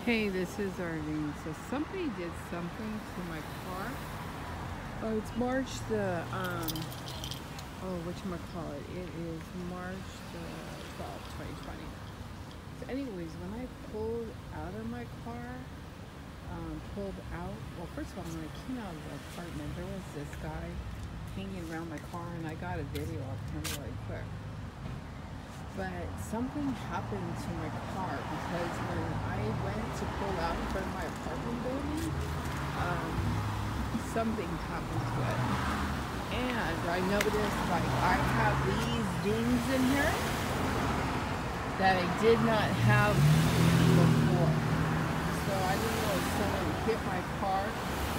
Hey, this is Arlene. So somebody did something to my car. Oh, it's March the whatchamacallit. It is March the 12th, 2020. So anyways, when I pulled out of my car, well, first of all, when I came out of the apartment, there was this guy hanging around my car, and I got a video of him really quick. But something happened to my car because when I went to pull out in front of my apartment building, something happened to it. And I noticed, like, I have these dings in here that I did not have before. So I didn't know if someone hit my car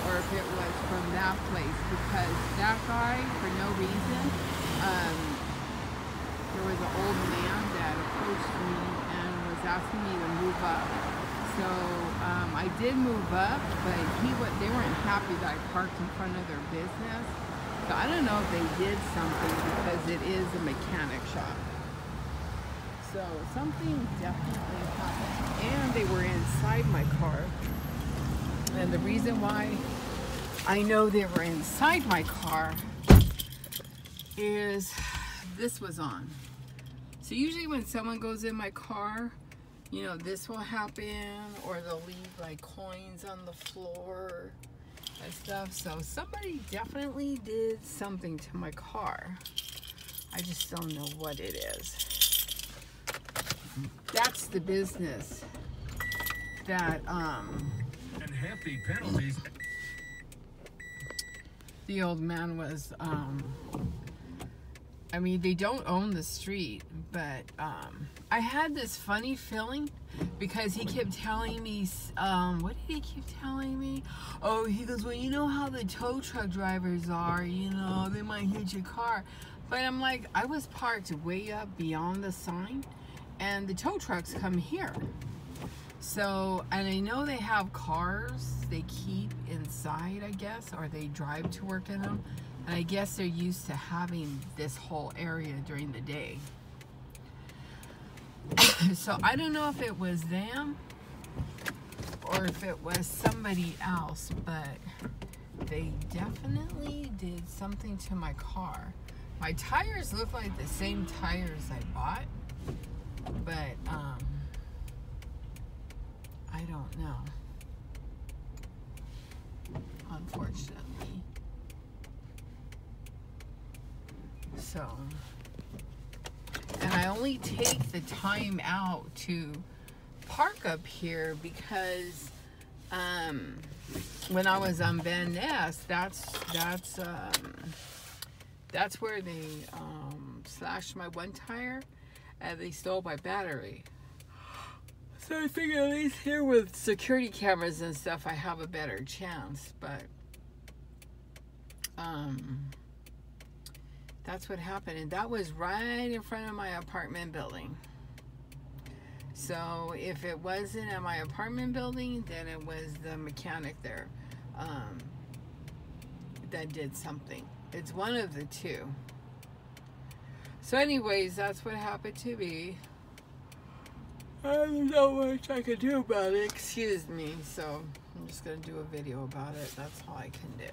or if it was from that place, because that guy, for no reason, there was an old man that approached me and was asking me to move up. So I did move up, but they weren't happy that I parked in front of their business. So I don't know if they did something, because it is a mechanic shop. So something definitely happened. And they were inside my car. And the reason why I know they were inside my car is this was on. So usually when someone goes in my car, you know, this will happen, or they'll leave like coins on the floor and stuff. So somebody definitely did something to my car. I just don't know what it is. That's the business that and hefty penalties. The old man was I mean, they don't own the street, but I had this funny feeling because he kept telling me, what did he keep telling me? Oh, he goes, well, you know how the tow truck drivers are, you know, they might hit your car. But I'm like, I was parked way up beyond the sign, and the tow trucks come here. So, and I know they have cars they keep inside, I guess, or they drive to work in them. And I guess they're used to having this whole area during the day. So I don't know if it was them or if it was somebody else, but they definitely did something to my car. My tires look like the same tires I bought, but I don't know, unfortunately. So, and I only take the time out to park up here because when I was on Van Ness, that's where they slashed my one tire and they stole my battery. So I figured at least here with security cameras and stuff, I have a better chance. But that's what happened, and that was right in front of my apartment building. So if it wasn't at my apartment building, then it was the mechanic there that did something. It's one of the two. So anyways, that's what happened to me. I don't know much I can do about it, excuse me. So I'm just going to do a video about it. That's all I can do.